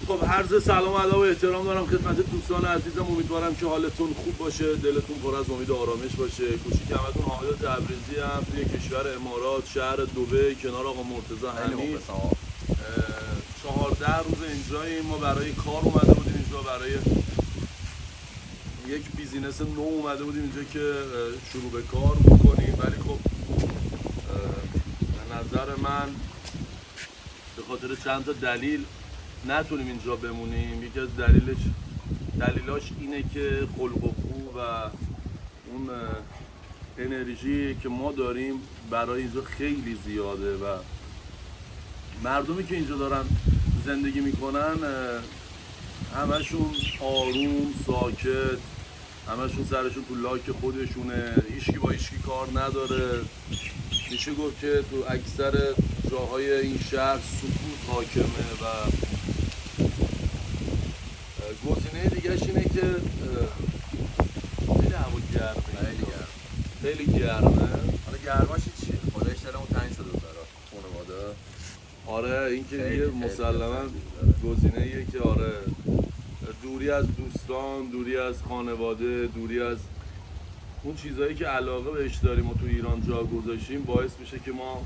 خب عرض سلام و ادب و احترام دارم خدمت دوستان عزیزم. امیدوارم که حالتون خوب باشه، دلتون پر از امید و آرامش باشه. کوچیک همتون حامد تبریزی هم توی کشور امارات، شهر دبی، کنار آقا مرتضی حمید. 14 روز اینجاییم. ما برای کار اومده بودیم اینجا، برای یک بیزینس نو اومده بودیم اینجا که شروع به کار بکنیم، ولی خب به نظر من به خاطر چند تا دلیل نتونیم اینجا بمونیم. یکی از دلیلاش اینه که خلق و خو و اون انرژی که ما داریم برای اینجا خیلی زیاده و مردمی که اینجا دارن زندگی میکنن همشون آروم، ساکت، همشون سرشون تو لاک خودشونه، هیچکی با هیچکی کار نداره. میشه گفت که تو اکثر جاهای این شهر سکوت حاکمه و گزینه دیگهش اینه که خیلی هوا گرمه، خیلی گرمه. حالا گرماش چی؟ خدایش دلمون تنگ شده برای خانواده. آره این که دیگه مسلما گزینه ایه که آره دوری از دوستان، دوری از خانواده، دوری از اون چیزهایی که علاقه بهش داریم و تو ایران جا گذاشتیم باعث میشه که ما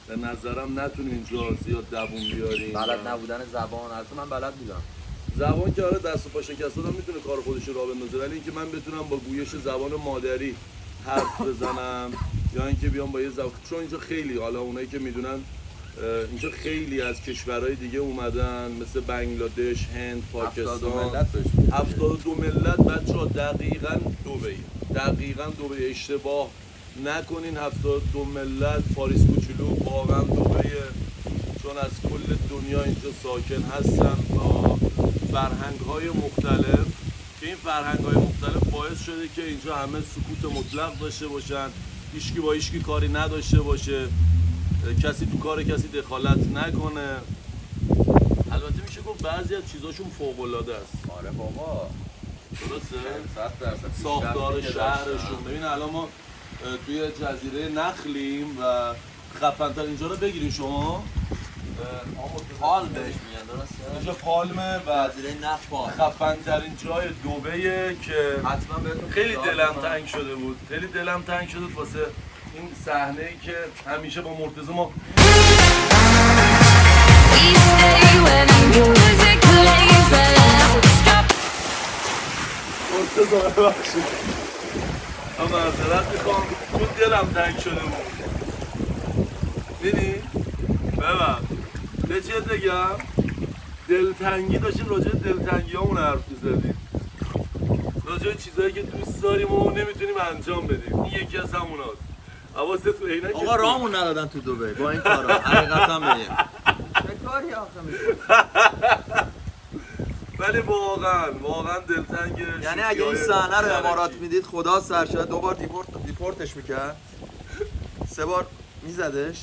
به نظرم نتونیم اینجا زیاد دووم بیاریم. بلد نبودن زبان، البته من بلد بودم. زبان که آره دست و پا شکسته آدم میتونه کار خودش رو راه بندازه، ولی اینکه من بتونم با گویش زبان مادری حرف بزنم یا اینکه بیام با یه زبان، چون اینجا خیلی، حالا اونایی که میدونن اینجا خیلی از کشورهای دیگه اومدن مثل بنگلادش، هند، پاکستان. 72 ملت بچه‌ها دقیقاً دبی اشتباه نکنین. 72 ملت پاریس کوچولو واقعا دبیه، چون از کل دنیا اینجا ساکن هستن با فرهنگ‌های مختلف که این فرهنگ‌های مختلف باعث شده که اینجا همه سکوت مطلق داشته باشن، هیچکی با هیچکی کاری نداشته باشه، کسی تو کار کسی دخالت نکنه. البته میشه گفت بعضی از چیزاشون فوق‌العاده است. آره بابا درسته؟ ساختار شهرشون. ببین الان ما توی جزیره نخلیم و خفن‌تر اینجا رو بگیرین شما پالم بهش میگن، درسته؟ اینجا پالمه و جزیره نخل پالم. خفن‌ترین جای دبیه که حتما بهتون خیلی دلم تنگ شده بود. واسه این صحنه‌ای که همیشه با مرتضی ما مرتضی ببخشید من معذرت میخوام چون دلم تنگ شده بود. دیدی؟ یه چیز بگم، دلتنگی داشتیم راجع به دلتنگی همون حرف میزدیم، راجع به چیزایی که دوست داریم و نمیتونیم انجام بدیم. این یکی از هموناست. حواست تو عینک آقا رامون ندادن تو دبی با این کارا، حقیقتا بگیم چه کاری آخه میکنی؟ ولی واقعا دلتنگه. یعنی اگه این صحنه رو امارات میدید خدا سرشده 2 بار دیپورتش میکرد، 3 بار میزدش.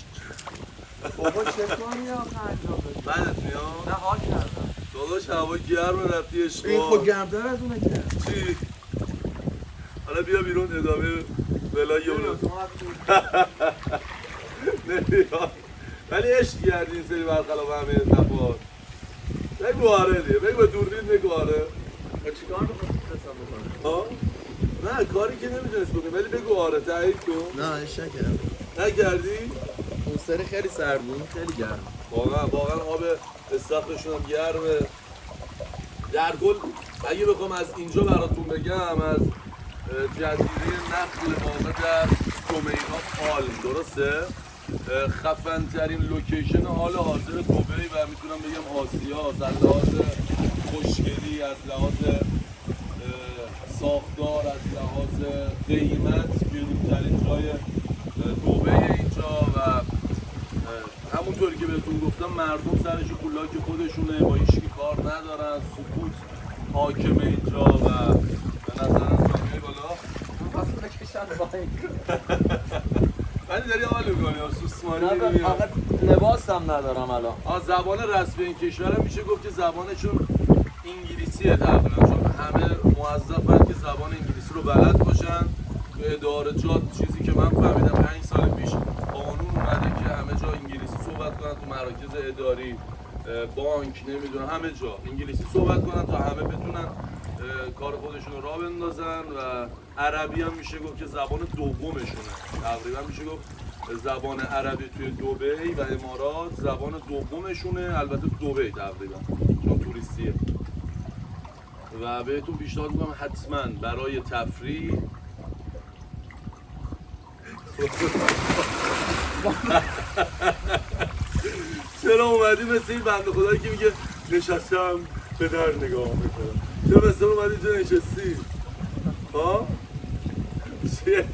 بابا چه کاری آخه انجام بدی؟ بدت میاد؟ نه حال کردم داداش هوا گرمه رفتی اشغال. این خود گرمتر از اونه که چی؟ حالا بیا بیرون ادامه ولای اونو نمیاد. ولی عشق کردی این سری برخلاف همه اتفاقات. بگو آره دیگه، بگو به دوربین بگو آره. چیکار می‌خواستی بکنم؟ نه کاری که نمیتونست بکنی، ولی بگو آره تایید کن. نه اش نکردم. نکردی؟ اون سری خیلی سرد بود، خیلی گرم. واقعا آب استخرشون هم گرمه. در کل اگه بخوام از اینجا براتون بگم، از جزیره نخل واقع در جمیرا پالم، درسته؟ خفن ترین لوکیشن حال حاضر دبی و میتونم بگم آسیا، از لحاظ خوشگلی، از لحاظ ساختار، از لحاظ قیمت گرونترین جای دبی اینجا و همونطوری که بهتون گفتم مردم سرشون تو لاک خودشونه، با هیچکی کار ندارن، سکوت حاکمه اینجا و به نظرم جامعه بالا ولی داری حال میکنی سوسمانی نه فقط لباس هم ندارم الان. زبان رسمی این کشور میشه گفت که زبانشون انگلیسیه تقریبا، چون همه موظفن که زبان انگلیسی رو بلد باشن. تو ادارجات چیزی که من فهمیدم 5 سال پیش با قانون اومده که همه جا انگلیسی صحبت کنن، تو مراکز اداری، بانک، نمیدونم همه جا انگلیسی صحبت کنن تا همه بتونن کار خودشون رو راه بندازن. و عربی هم میشه گفت که زبان دومشونه، تقریبا میشه گفت زبان عربی توی دبی و امارات زبان دومشونه، البته دبی تقریبا چون توریستیه. و بهتون پیشنهاد میکنم حتما برای تفریح چرا اومدی مثل این بنده خدایی که میگه نشستم به در نگاه میکنم، چرا مثل اومدی اینجا نشستی؟ ها؟ چیه؟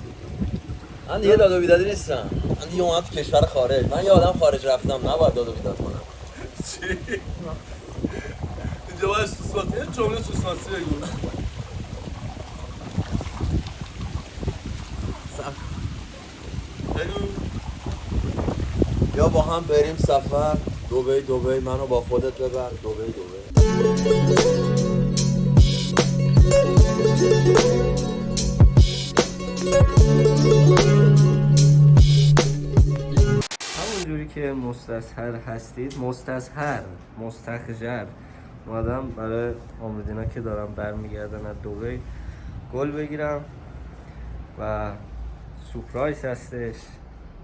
من دیگه داد و بیدادی نیستم. من دیگه اومدم تو کشور خارج. من یه آدم خارج رفتم، نباید داد و بیداد کنم. چی؟ اینجا باید سوسماسی، یه جمله سوسماسی بگو. بگو. یا با هم بریم سفر دبی منو با خودت ببر دبی. همونجوری که مستصحر هستید مستخجر اومدم برای آمدینا که دارم برمیگردن از دبی گل بگیرم و سورپرایز هستش.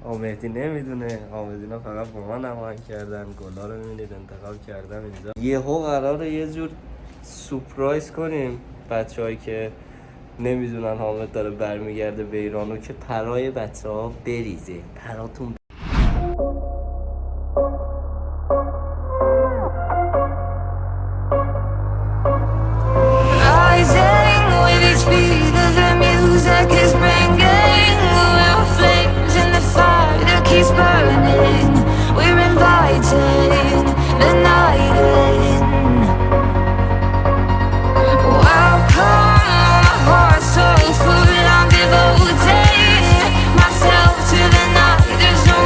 آمدی نمیدونه، آمدینا فقط با من هماهنگ کردن، گلا رو میبینید انتخاب کردم اینجا. یهو قراره یه جور سورپرایز کنیم بچه‌هایی که نمیدونن حامد داره برمیگرده به ایرانو که پرای بچه‌ها بریزه، پراتون Rising with each beat of the music is bringing. We're flames in the fire that keeps burning. We're inviting the night in. Welcome, my heart's so full. I'm devoting myself to the night. There's no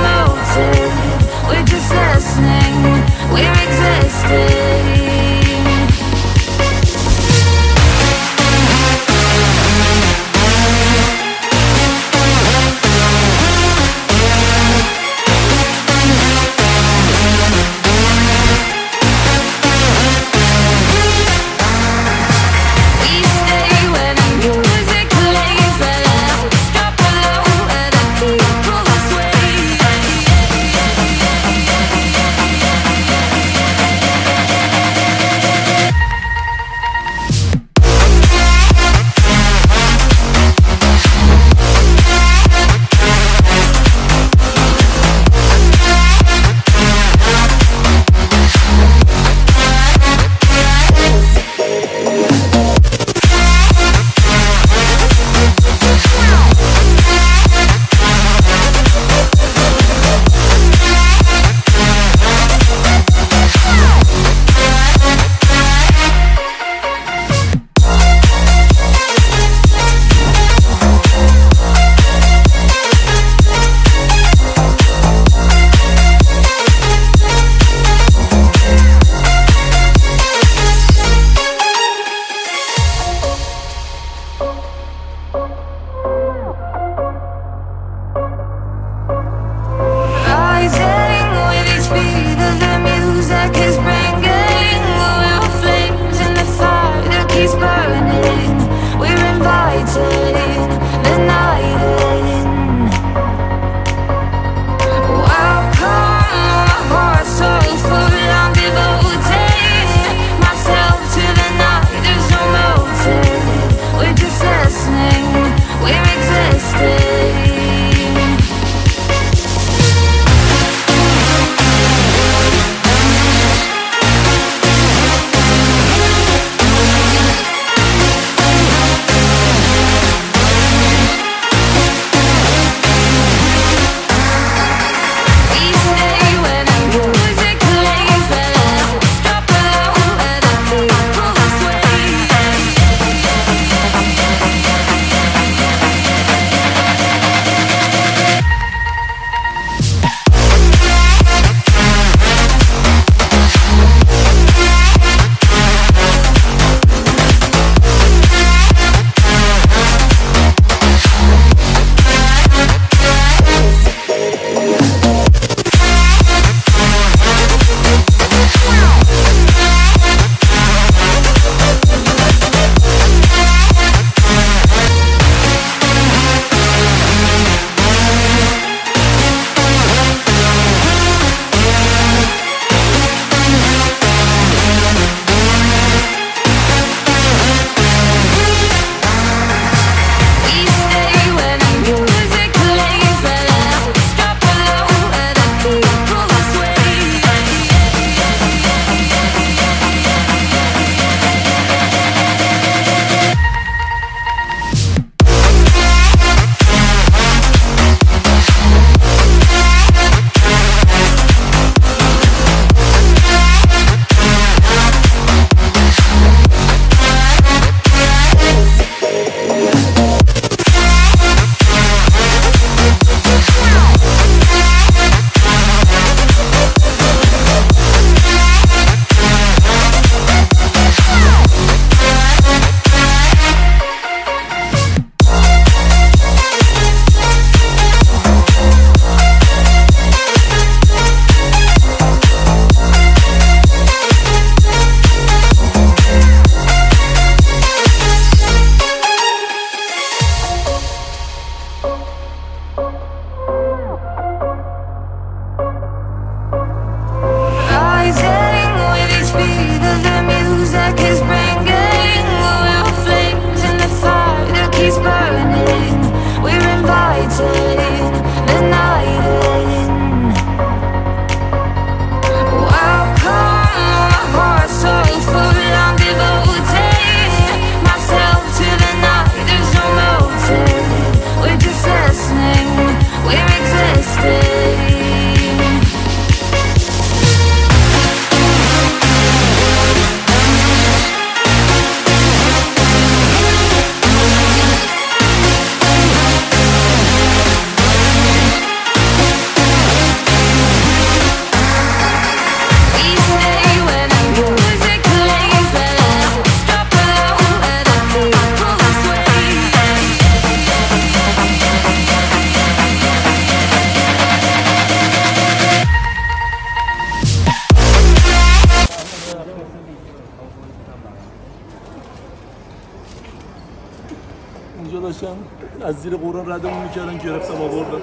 داشتم از زیر قرآن ردمون میکردن گرفتم آوردم.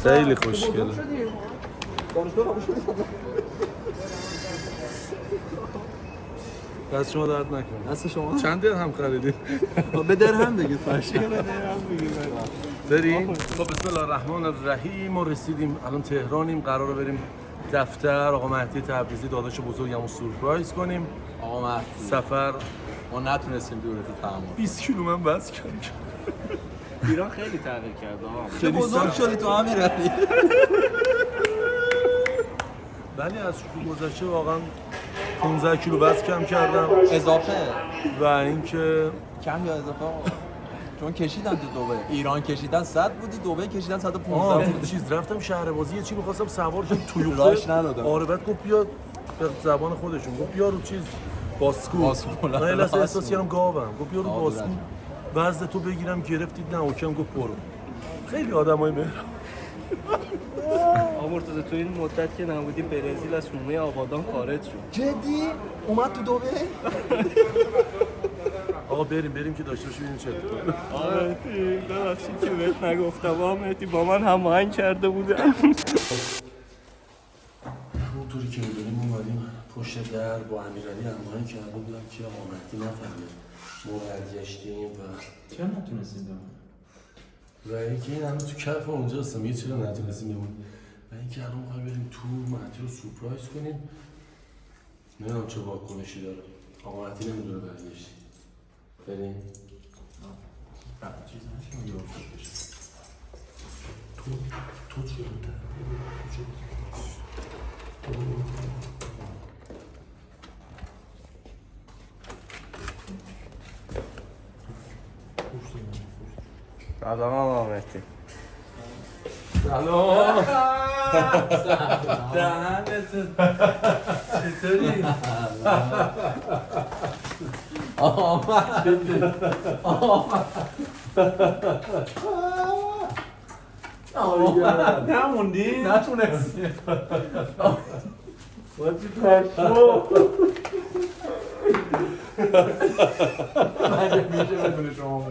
خیلی خوشگله. دست شما درد نکنه. دست شما چند درهم خریدی؟ به درهم بگید فرشی بریم. خب بسم الله الرحمن الرحیم. ما رسیدیم الان تهرانیم، قراره بریم دفتر آقا مهدی تبریزی داداش بزرگمو سورپرایز کنیم. آقا مهدی سفر ما نتونستیم دورت تحمل 20 کیلو من بس کردم. ایران خیلی تغییر کرده آقا. چه بزرگ شدی تو امیرعلی. ولی از شروع گذشته واقعا 15 کیلو بس کم کردم اضافه و اینکه کم یا اضافه آقا؟ چون کشیدن تو دبی ایران کشیدن 100 بودی دبی کشیدن 115 بود. چیز رفتم شهر بازی یه چی می‌خواستم سوار شم تویوته راش ندادم. آره بعد گفت بیا به زبان خودشون گفت بیا رو چیز باسکو باسکو. من یه لحظه احساس کردم گاوم گفت بیا رو آب باسکو وزن تو بگیرم گرفتید نه اوکم گفت برو خیلی آدمای مهربون آقا مرتضی تو این مدت که نبودی برزیل از حومه آبادان خارج شد. جدی اومد تو دبی آقا بریم که داشته باشیم ببینیم چه اتفاقی آمدی ببخشید که بهت نگفتم آمدی با من هماهنگ کرده بودم. اونطوری که می‌دونیم اومدیم پشت در با امیرعلی هماهنگ کرده بودم که آقا مهدی نفهمه ما برگشتیم و چرا نتونستیم و اینکه این هنوز تو کف اونجا هستم یه چرا نتونستیم بمونیم و اینکه الان می‌خوایم بریم تو مهدی رو سورپرایز کنیم نمیدونم چه واکنشی داره آقا مهدی نمیدونه برگشتیم بریم تو چه سلام آقا مهدی. سلام چطوری؟ نموندی؟ نتونستیم مگه میشه بدون شما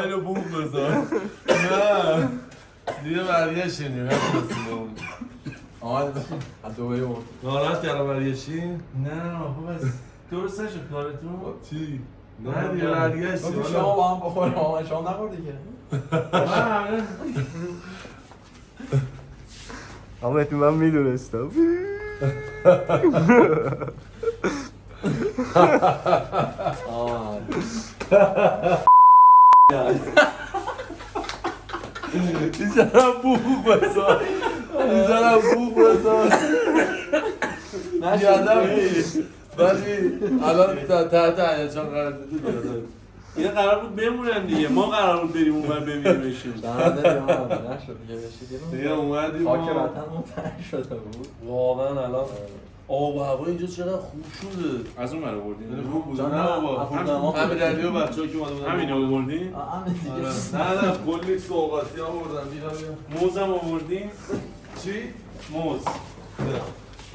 اینو بوم بذار نه دیگه برگشتیم نتونستیم بمونیم آمد از دبی بود ناراحت کردم برگشتیم نه خوب است درست نشد کارتون چی؟ نه دیگه برگشتیم گفتی شما با هم بخوریم آقا شما نخوردی که آمدی من میدونستم. میزنم بوم بذار میزنم بوم بذار یادم نیست ولی الان تحت هیجان قرار دادی اینا قرار بود بمونن دیگه ما قرار بود بریم اونور ببینیمشون دارم داریم نشد دیگه بشیدیم دیگه اومدیم خاک وطنمون تنگ شده بود واقعا الان آب و هوا اینجا چقدر خوب شده از اون ور آوردین خوب بود جان نه نه، بابا امیرعلی و بچه‌ها که اومده بودن همین آوردین همین دیگه نه کلی سوغاتی آوردن بیا موزم آوردین چی؟ موز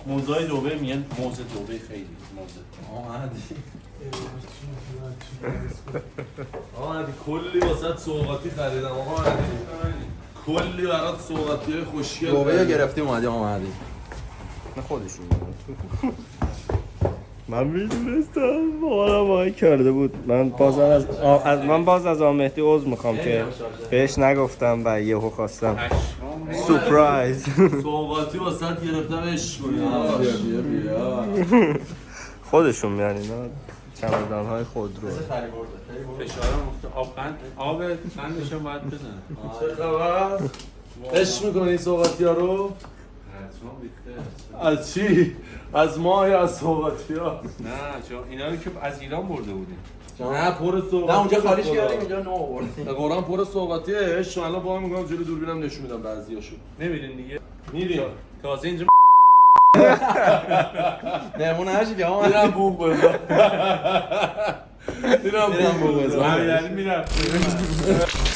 موزای دبی میگن موز دبی خیلی موزه آمدی آقا علی کلی واسط سوغاتی خریدم آقا علی کلی برات سوغاتی خوشگل دبی رو خریدم. گرفتیم اومدیم آمدی خودشون من میدونستم مامانم آهنگ کرده بود. من باز از آمهدی عذر میخوام که بهش نگفتم و یهو خواستم سورپرایز. سوغاتی واسط گرفتم عشق کنی بیا خودشون میان اینا چمدان های خودرو. فشارم افته آب قندش هم باید بزنه چه خبر؟ عشق میکنی سوغاتی ها رو؟ حتما بیخته از چی؟ از ما یا از سوغاتی ها؟ نه چون اینا رو که از ایران برده بودیم نه پر سوغاتی نه اونجا خالیش کردیم اینجا نو آوردیم به قرآن پر سوغاتی عشق الان با هم میگم جلو دوربینم نشون میدم بعضیاشو نمیرین دیگه میریم تازه اینجا نمونه هشی که آمد میرم بوق بذار میرم بوق بذار امیرعلی میرفت